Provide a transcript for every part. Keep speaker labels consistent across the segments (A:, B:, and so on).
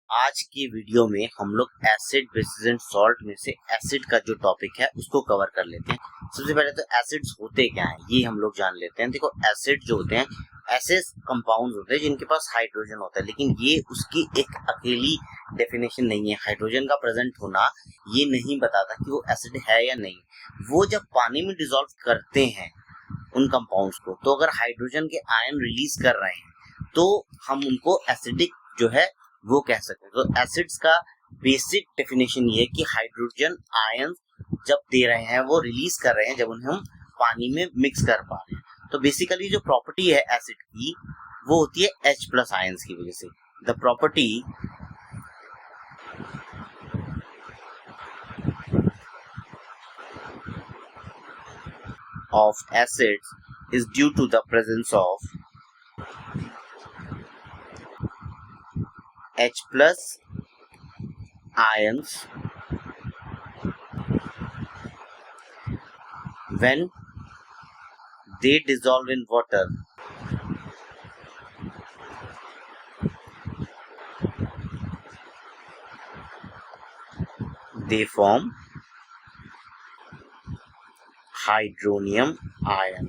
A: आज की वीडियो में हम लोग एसिड बेसिस एंड सॉल्ट में से एसिड का जो टॉपिक है उसको कवर कर लेते हैं। सबसे पहले तो एसिड्स होते क्या हैं ये हम लोग जान लेते हैं। देखो, एसिड जो होते हैं ऐसे कंपाउंड्स होते हैं जिनके पास हाइड्रोजन होता है, लेकिन ये उसकी एक अकेली डेफिनेशन नहीं है। हाइड्रोजन का प्रेजेंट होना ये नहीं बताता कि वो एसिड है या नहीं। वो जब पानी में डिसॉल्व करते हैं उन कंपाउंड्स को, तो अगर हाइड्रोजन के आयन रिलीज कर रहे हैं तो हम उनको एसिडिक जो है वो कह सकते हैं। तो एसिड्स का बेसिक डेफिनेशन ये है कि हाइड्रोजन आयन जब दे रहे हैं वो रिलीज कर रहे हैं जब उन्हें हम पानी में मिक्स कर पा रहे हैं। तो बेसिकली जो प्रॉपर्टी है एसिड की वो होती है H प्लस आयंस की वजह से। The property of acids is due to the presence of H plus ions when they dissolve in water. They form hydronium ion.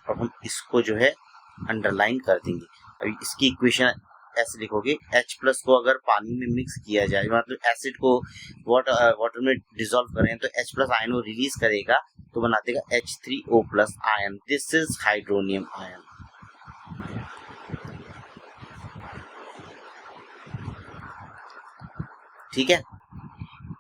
A: अब हम इसको जो है अंडरलाइन कर देंगे। अभी इसकी इक्वेशन ऐसे लिखोगे, H प्लस को अगर पानी में मिक्स किया जाए, मतलब एसिड को वाटर में डिसॉल्व करें तो H प्लस आयन वो रिलीज करेगा तो बना देगा H3O plus ion. This is hydronium ion. ठीक है।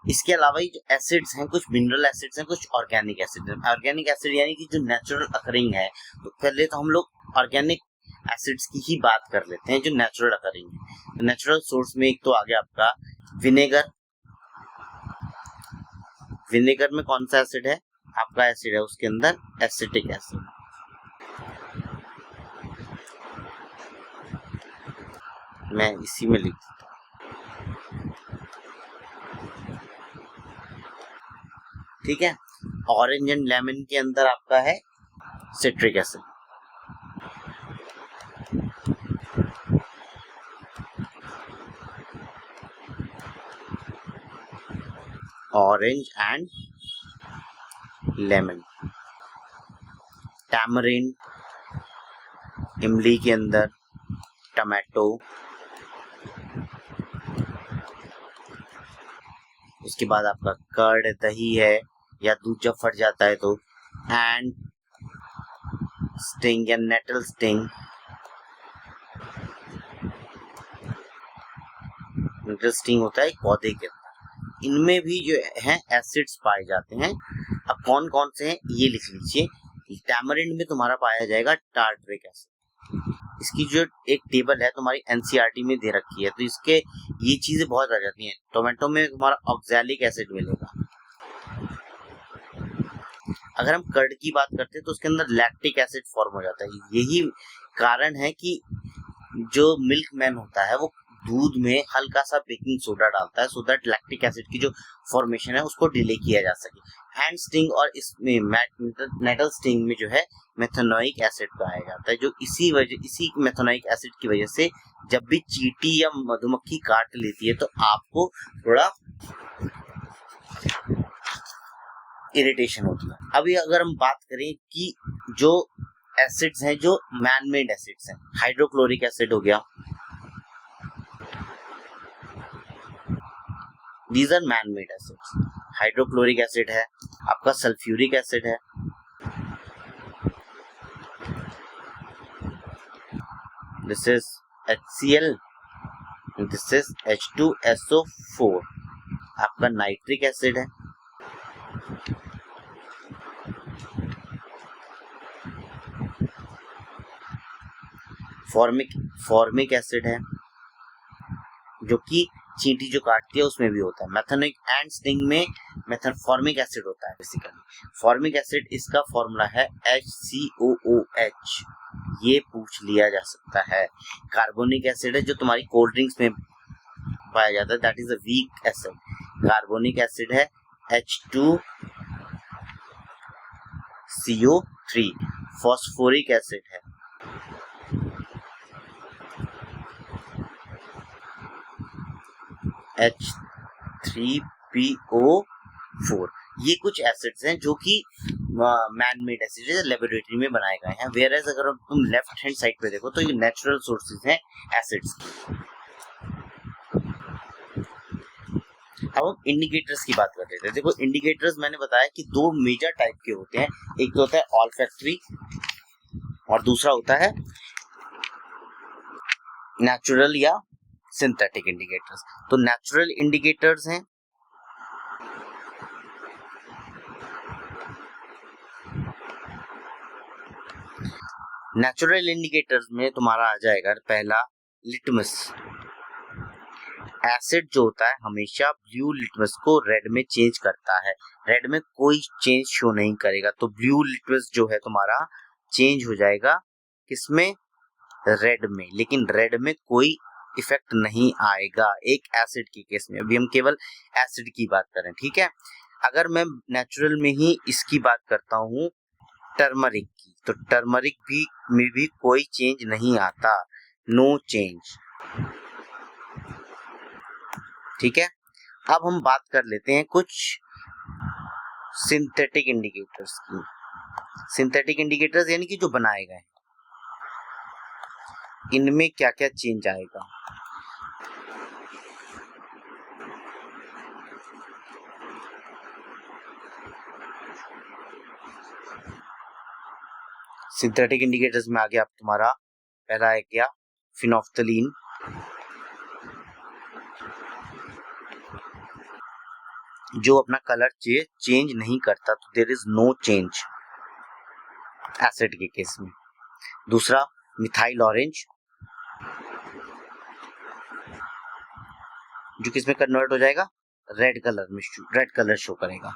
A: इसके अलावा जो एसिड्स हैं, कुछ मिनरल एसिड्स हैं, कुछ ऑर्गेनिक एसिड हैं। ऑर्गेनिक एसिड यानी कि जो नेचुरल अकरिंग है। तो पहले तो हम लोग ऑर्गेनिक एसिड्स की ही बात कर लेते हैं जो नेचुरल अकरिंग है। तो नेचुरल सोर्स में एक तो आ गया आपका विनेगर। विनेगर में कौन सा एसिड है? आपका एसिड है उसके अंदर एसिटिक एसिड। मैं इसी में लिख देता हूं। ठीक है। ऑरेंज एंड लेमन के अंदर आपका है citric acid. Orange and lemon. Tamarind, इमली के अंदर टमाटो। उसके बाद आपका कर्ड, दही है, या दूध जब फट जाता है तो एंड स्टिंग या नेटल स्टिंग। नेटल स्टिंग होता है पौधे के अंदर। इनमें भी जो है एसिड्स पाए जाते हैं। अब कौन कौन से हैं ये लिख लीजिए। टैमरिंड में तुम्हारा पाया जाएगा टार्टरिक एसिड। इसकी जो एक टेबल है तुम्हारी एनसीईआरटी में दे रखी है, तो इसके ये चीजें बहुत आ जाती हैं। टोमेटो में तुम्हारा ऑक्सैलिक एसिड मिलेगा। अगर हम कर्ड की बात करते हैं तो उसके अंदर लैक्टिक एसिड फॉर्म हो जाता है। यही कारण है कि जो मिल्कमैन होता है वो दूध में हल्का सा बेकिंग सोडा डालता है सो दैट लैक्टिक एसिड की जो फॉर्मेशन है उसको डिले किया जा सके। हैंड स्टिंग और इसमें नेटल स्टिंग में जो है मेथनोइक एसिड पाया जाता है, जो इसी मेथनोइक एसिड की वजह से जब भी चींटी या मधुमक्खी काट लेती है तो आपको थोड़ा इरिटेशन होती है। अभी अगर हम बात करें कि जो एसिड्स हैं जो मैन मेड एसिड्स हैं, हाइड्रोक्लोरिक एसिड हो गया, these are man made acids. Hydrochloric acid है, आपका सल्फ्यूरिक एसिड है, this is HCl, this is H2SO4। आपका नाइट्रिक एसिड है, फॉर्मिक एसिड है जो कि चींटी जो काटती है उसमें भी होता है। मेथनोइक एंड स्टिंग में फॉर्मिक एसिड होता है। बेसिकली फॉर्मिक एसिड, इसका फॉर्मूला है HCOOH। ये पूछ लिया जा सकता है। कार्बोनिक एसिड है जो तुम्हारी कोल्ड ड्रिंक्स में पाया जाता है, that is a weak acid. Carbonic acid है H2CO3। फॉस्फोरिक एसिड है H3PO4। ये कुछ एसिड्स हैं जो कि मैन मेड एसिड लेबोरेटरी में बनाए गए हैं। वेयर एज अगर तुम लेफ्ट हैंड साइड पे देखो तो ये नेचुरल सोर्सेज हैं एसिड्स की। अब हम इंडिकेटर्स की बात कर रहे थे। देखो इंडिकेटर्स मैंने बताया कि दो मेजर टाइप के होते हैं, एक तो होता है ऑल्फैक्टरी और दूसरा होता है नेचुरल या सिंथेटिक इंडिकेटर्स। तो नेचुरल इंडिकेटर्स हैं नेचुरल इंडिकेटर्स में तुम्हारा आ जाएगा पहला लिटमस। एसिड जो होता है हमेशा ब्लू लिटमस को रेड में चेंज करता है, रेड में कोई चेंज शो नहीं करेगा। तो ब्लू लिटमस जो है तुम्हारा चेंज हो जाएगा किसमें, रेड में, लेकिन रेड में कोई इफेक्ट नहीं आएगा एक एसिड के केस में। अभी हम केवल एसिड की बात करें, ठीक है। अगर मैं नेचुरल में ही इसकी बात करता हूँ टर्मरिक की, तो टर्मरिक भी में भी कोई चेंज नहीं आता, नो चेंज, ठीक है। अब हम बात कर लेते हैं कुछ सिंथेटिक इंडिकेटर्स की। सिंथेटिक इंडिकेटर्स यानी कि जो बनाए गए, इनमें क्या क्या चेंज आएगा। सिंथेटिक इंडिकेटर्स में आ गया तुम्हारा पहला है क्या, फिनोफ्थलीन, जो अपना कलर चेंज नहीं करता, तो there is no change acid के केस में। दूसरा मिथाइल ऑरेंज, जो किसमें कन्वर्ट हो जाएगा, रेड कलर में, रेड कलर शो करेगा।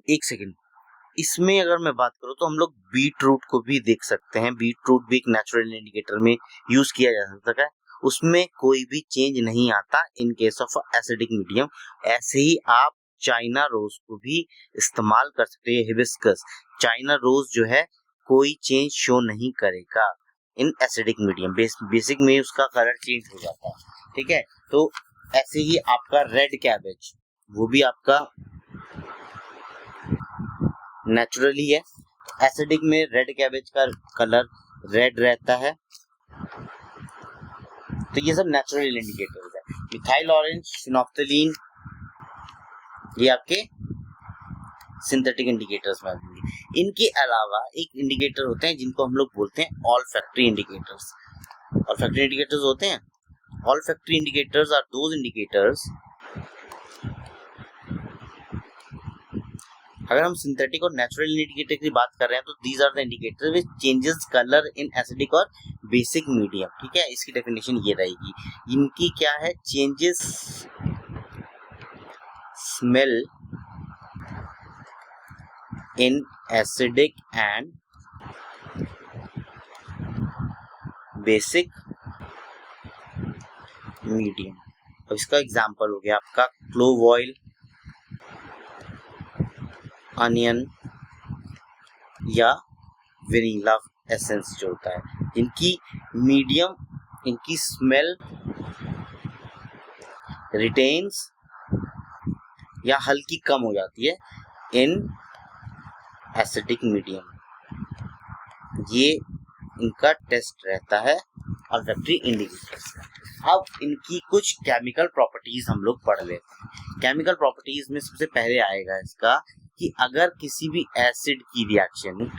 A: एक सेकंड, इसमें अगर मैं बात करूं तो हम लोग बीट रूट को भी देख सकते हैं। बीट रूट भी एक नेचुरल इंडिकेटर में यूज किया जा सकता है, उसमें कोई भी चेंज नहीं आता in case of acidic medium. ऐसे ही आप चाइना रोज को भी इस्तेमाल कर सकते हैं, हिबिस्कस, चाइना रोज जो है कोई चेंज शो नहीं करेगा इन एसिडिक मीडियम, बेसिक में उसका कलर चेंज हो जाता है, ठीक है। तो ऐसे ही आपका रेड कैबेज, वो भी आपका नेचुरली है। एसिडिक में रेड कैबेज का कलर रेड रहता है। तो ये सब नेचुरल इंडिकेटर्स है। मिथाइल ऑरेंज, फिनोफ्थलीन, ये आपके सिंथेटिक इंडिकेटर्स में आएंगे। इनके अलावा एक इंडिकेटर होते हैं जिनको हम लोग बोलते हैं ऑल्फैक्टरी इंडिकेटर्स। ऑल्फैक्टरी इंडिकेटर्स होते हैं, olfactory indicators are those indicators, अगर हम सिंथेटिक और नेचुरल इंडिकेटर की बात कर रहे हैं तो these are the indicators which changes colour in acidic और बेसिक मीडियम, ठीक है। इसकी डेफिनेशन ये रहेगी। इनकी क्या है, changes smell in acidic and basic medium. अब इसका एग्जांपल हो गया आपका क्लोव ऑयल, अनियन या वेनिला एसेंस जो होता है, इनकी मीडियम, इनकी स्मेल रिटेन्स या हल्की कम हो जाती है इन एसिडिक मीडियम। ये इनका टेस्ट रहता है ऑल्फैक्टरी इंडिकेटर्स का। अब इनकी कुछ केमिकल प्रॉपर्टीज हम लोग पढ़ लेते हैं। केमिकल प्रॉपर्टीज में सबसे पहले आएगा इसका कि अगर किसी भी एसिड की रिएक्शन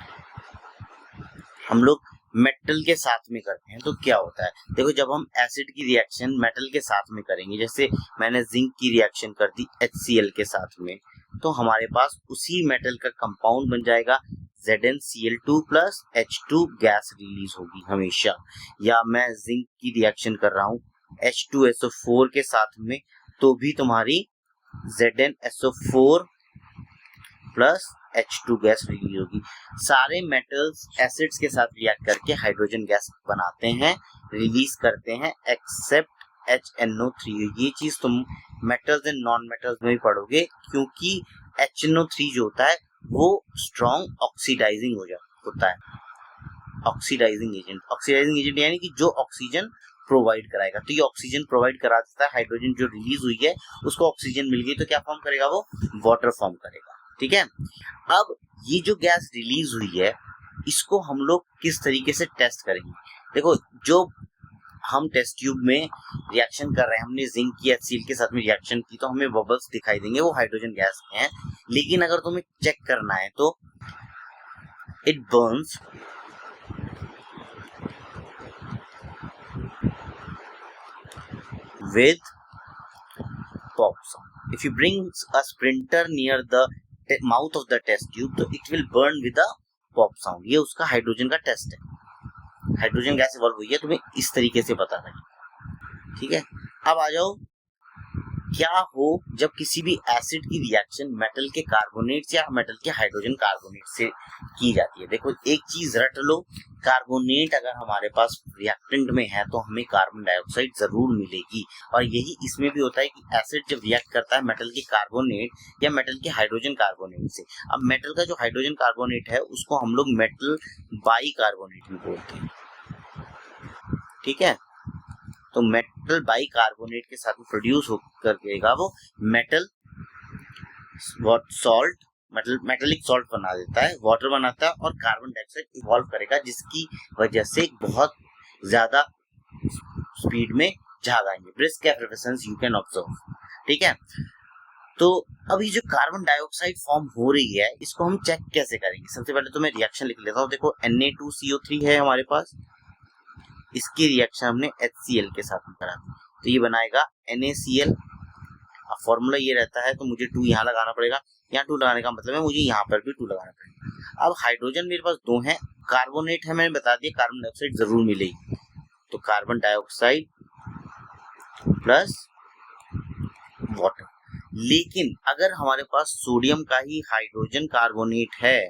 A: हम लोग मेटल के साथ में करते हैं तो क्या होता है। देखो जब हम एसिड की रिएक्शन मेटल के साथ में करेंगे, जैसे मैंने जिंक की रिएक्शन कर दी HCl के साथ में, तो हमारे पास उसी मेटल का कंपाउंड बन जाएगा ZnCl2 plus H2 gas release होगी हमेशा। या मैं जिंक की रिएक्शन कर रहा हूँ H2SO4 के साथ में, तो भी तुम्हारी ZnSO4 plus H2 gas release होगी। सारे मेटल्स एसिड्स के साथ रिएक्ट करके हाइड्रोजन गैस बनाते हैं, रिलीज करते हैं, एक्सेप्ट HNO3। ये चीज तुम मेटल्स एंड नॉन मेटल्स में भी पढ़ोगे, क्योंकि HNO3 जो होता है वो स्ट्रॉन्ग ऑक्सीडाइजिंग हो जाता है, होता है ऑक्सीडाइजिंग एजेंट। ऑक्सीडाइजिंग एजेंट यानी कि जो ऑक्सीजन प्रोवाइड कराएगा। तो ये ऑक्सीजन प्रोवाइड करा देता है, हाइड्रोजन जो रिलीज हुई है उसको ऑक्सीजन मिल गई तो क्या फॉर्म करेगा, वो वाटर फॉर्म करेगा। ठीक है, अब ये जो गैस रिलीज हुई है इसको हम लोग किस तरीके से टेस्ट करेंगे। देखो, जो हम टेस्ट ट्यूब में रिएक्शन कर रहे हैं, हमने जिंक की HCl के साथ में रिएक्शन की तो हमें बबल्स दिखाई देंगे, वो हाइड्रोजन गैस के हैं। लेकिन अगर तुम्हें चेक करना है तो it Burns with pops. If you bring a sprinter near the mouth of the test tube, तो it will burn with a pop sound. ये उसका हाइड्रोजन का टेस्ट है, हाइड्रोजन गैस इवॉल्व हुई है, तुम्हें इस तरीके से पता है। ठीक है, अब आ जाओ, क्या हो जब किसी भी एसिड की रिएक्शन मेटल के कार्बोनेट या मेटल के हाइड्रोजन कार्बोनेट से की जाती है। देखो, एक चीज रट लो, कार्बोनेट अगर हमारे पास रिएक्टेंट में है तो हमें कार्बन डाइऑक्साइड जरूर मिलेगी। और यही इसमें भी होता है कि एसिड जब रिएक्ट करता है मेटल के कार्बोनेट या मेटल के हाइड्रोजन कार्बोनेट से, अब मेटल का जो हाइड्रोजन कार्बोनेट है उसको हम लोग मेटल बाई कार्बोनेट भी बोलते हैं। ठीक है, तो मेटल बाई कार्बोनेट के साथ में प्रोड्यूस होकर देगा वो मेटल सॉल्ट, मेटेलिक सॉल्ट बना देता है, वाटर बनाता है और कार्बन डाइऑक्साइड इवॉल्व करेगा, जिसकी वजह से बहुत ज्यादा स्पीड में झाग आएंगे। Brisk effervescence you can observe. ठीक है, तो अभी जो कार्बन डाइऑक्साइड फॉर्म हो रही है इसको हम चेक कैसे करेंगे। सबसे पहले तो मैं रिएक्शन लिख लेता हूँ। देखो, Na2CO3 है हमारे पास, इसकी रिएक्शन हमने HCl के साथ में करा दी तो ये बनाएगा NaCl। अब फॉर्मूला ये रहता है तो मुझे 2 यहाँ लगाना पड़ेगा, यहाँ 2 लगाने का मतलब है मुझे यहाँ पर भी 2 लगाना पड़ेगा। अब हाइड्रोजन मेरे पास 2 है, कार्बोनेट है, मैंने बता दिया कार्बन डाइऑक्साइड जरूर मिलेगी, तो कार्बन डाइऑक्साइड प्लस वाटर। लेकिन अगर हमारे पास सोडियम का ही हाइड्रोजन कार्बोनेट है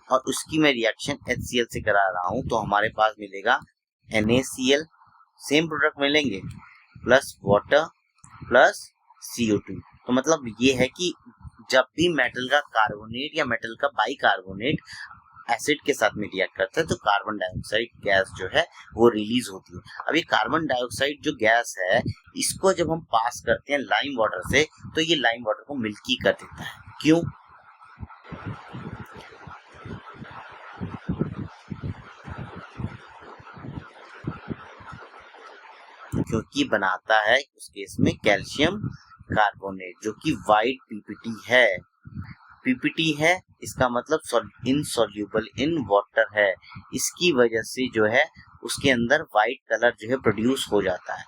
A: और उसकी मैं रिएक्शन HCl से करा रहा हूं तो हमारे पास मिलेगा NaCl, सेम प्रोडक्ट मिलेंगे, प्लस वाटर प्लस CO2। तो मतलब ये है कि जब भी मेटल का कार्बोनेट या मेटल का बाई कार्बोनेट एसिड के साथ में रिएक्ट करता है तो कार्बन डाइऑक्साइड गैस जो है वो रिलीज होती है। अब ये कार्बन डाइऑक्साइड जो गैस है इसको जब हम पास करते हैं लाइम वाटर से तो ये लाइम वाटर को मिल्की कर देता है। क्यों? क्योंकि बनाता है उस केस में कैल्शियम कार्बोनेट जो कि वाइट पीपीटी है। पीपीटी है इसका मतलब इनसॉल्यूबल इन वाटर है, इसकी वजह से जो है उसके अंदर वाइट कलर जो है प्रोड्यूस हो जाता है।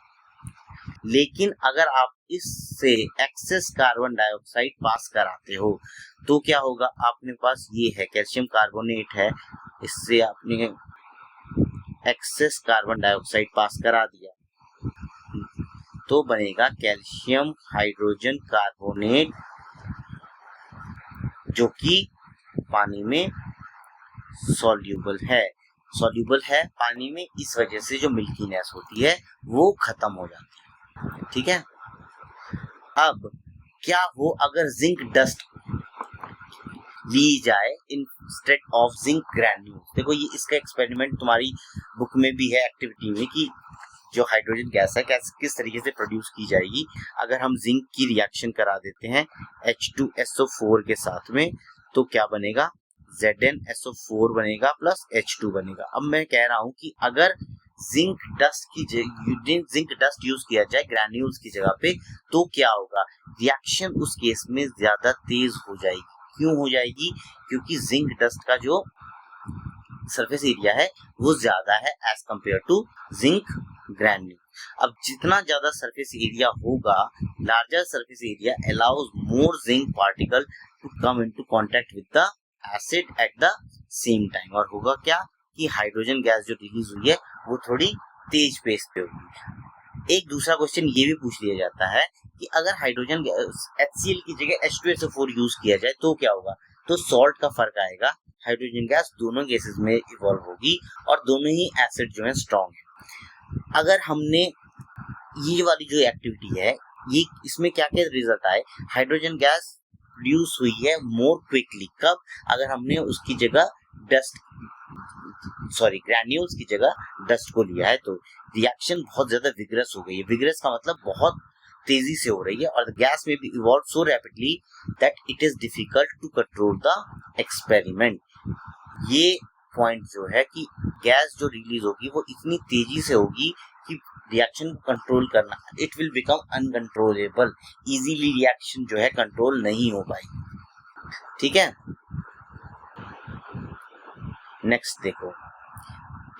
A: लेकिन अगर आप इससे एक्सेस कार्बन डाइऑक्साइड पास कराते हो तो क्या होगा, आपने पास ये है कैल्शियम कार्बोनेट है, इससे आपने एक्सेस कार्बन डाइऑक्साइड पास करा दिया तो बनेगा कैल्शियम हाइड्रोजन कार्बोनेट जो कि पानी में सॉल्यूबल है पानी में, इस वजह से जो मिल्कीनेस होती है वो खत्म हो जाती है। ठीक है, अब क्या हो अगर जिंक डस्ट ली जाए इंस्टेड ऑफ जिंक ग्रैन्यूल्स। देखो, ये इसका एक्सपेरिमेंट तुम्हारी बुक में भी है एक्टिविटी में कि जो हाइड्रोजन गैस है किस तरीके से प्रोड्यूस की जाएगी अगर हम जिंक की रिएक्शन करा देते हैं H2SO4 के साथ में, तो क्या बनेगा, ZnSO4 बनेगा प्लस H2 बनेगा। अब मैं कह रहा हूं कि अगर जिंक डस्ट यूज किया जाए ग्रैन्यूल्स की जगह पे तो क्या होगा, रिएक्शन उस केस में ज्यादा तेज हो जाएगी। क्यों हो जाएगी? क्योंकि जिंक डस्ट का जो सरफेस एरिया है वो ज्यादा है as compare to zinc granule. अब जितना ज्यादा सरफेस एरिया होगा, larger surface area allows more zinc particle to come into contact with the acid at the same time. और होगा क्या कि हाइड्रोजन गैस जो रिलीज हुई है वो थोड़ी तेज पेस पे होगी। एक दूसरा क्वेश्चन ये भी पूछ लिया जाता है कि अगर हाइड्रोजन गैस HCl की जगह H2SO4 यूज किया जाए तो क्या होगा, तो सॉल्ट का फर्क आएगा। हाइड्रोजन गैस दोनों केसेस में इवॉल्व होगी और दोनों ही एसिड जो है स्ट्रॉन्ग है। अगर हमने ये वाली जो एक्टिविटी है ये इसमें क्या क्या रिजल्ट आए, हाइड्रोजन गैस प्रोड्यूस हुई है मोर क्विकली। कब? अगर हमने उसकी जगह डस्ट ग्रैन्यूल्स की जगह डस्ट को लिया है, तो रिएक्शन बहुत ज्यादा विग्रस हो गई है। विग्रस का मतलब बहुत तेजी से हो रही है, और द गैस में be evolve so rapidly that it is difficult to control the experiment. ये पॉइंट जो है कि गैस जो रिलीज होगी वो इतनी तेजी से होगी कि रिएक्शन को कंट्रोल करना, it will become uncontrollable. Easily reaction जो है कंट्रोल नहीं हो पाएगी। ठीक है, नेक्स्ट देखो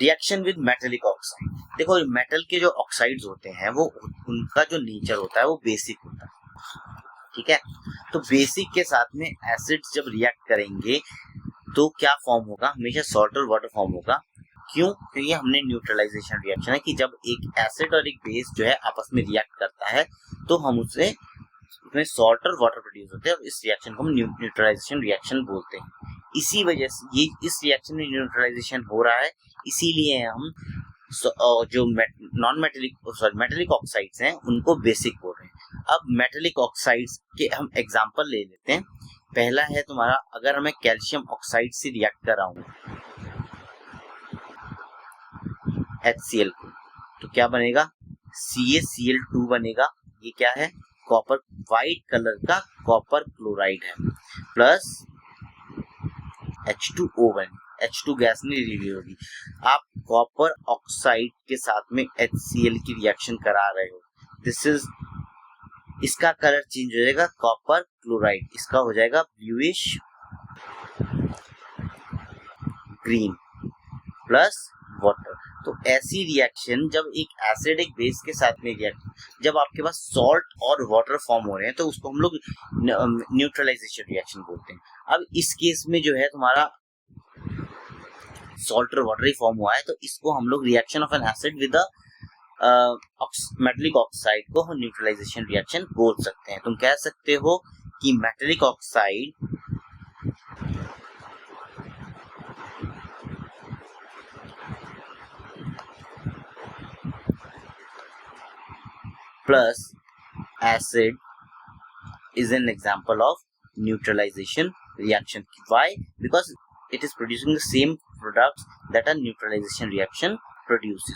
A: रिएक्शन विद मेटेलिक ऑक्साइड। देखो मेटल के जो ऑक्साइड्स होते हैं वो उनका जो नेचर होता है वो बेसिक होता है। ठीक है, तो बेसिक के साथ में एसिड्स जब रिएक्ट करेंगे तो क्या फॉर्म होगा, हमेशा सॉल्ट और वाटर फॉर्म होगा। क्यों? क्योंकि हमने न्यूट्रलाइजेशन रिएक्शन है कि जब एक एसिड और एक बेस जो है आपस में रिएक्ट करता है तो हम उसमें सॉल्ट और वाटर प्रोड्यूस होते हैं, और इस रिएक्शन को हम न्यूट्रलाइजेशन रिएक्शन बोलते हैं। इसी वजह से ये इस रिएक्शन में न्यूट्रलाइजेशन हो रहा है, इसीलिए हम जो नॉन मेटेलिक ऑक्साइड्स हैं उनको बेसिक बोल रहे हैं। अब मेटेलिक ऑक्साइड्स के हम एग्जांपल ले लेते हैं। पहला है तुम्हारा, अगर मैं कैल्शियम ऑक्साइड से रिएक्ट कर रहा हूँ HCl को, तो क्या बनेगा, CaCl2 बनेगा। ये क्या है, कॉपर, वाइट कलर का कॉपर क्लोराइड है, प्लस H2O H2 गैस नहीं रिलीज होगी। आप कॉपर ऑक्साइड के साथ में HCl की रिएक्शन करा रहे हो, दिस इज, इसका कलर चेंज हो जाएगा, कॉपर क्लोराइड इसका हो जाएगा ब्लूइश ग्रीन प्लस वाटर। तो ऐसी रिएक्शन जब एक एसिड एक बेस के साथ में रिएक्ट, जब आपके पास सॉल्ट और वाटर फॉर्म हो रहे हैं तो उसको हम लोग न्यूट्रलाइजेशन रिएक्शन बोलते हैं। अब इस केस में जो है तुम्हारा सॉल्ट और वाटर ही फॉर्म हुआ है, तो इसको हम लोग reaction of N acid with metallic oxide को हम न्यूट्रलाइजेशन रिएक्शन बोल सकते हैं। तुम कह सकते हो कि metallic oxide plus acid is an example of neutralization reaction. Why? Because it is producing the same products that a neutralization reaction produces.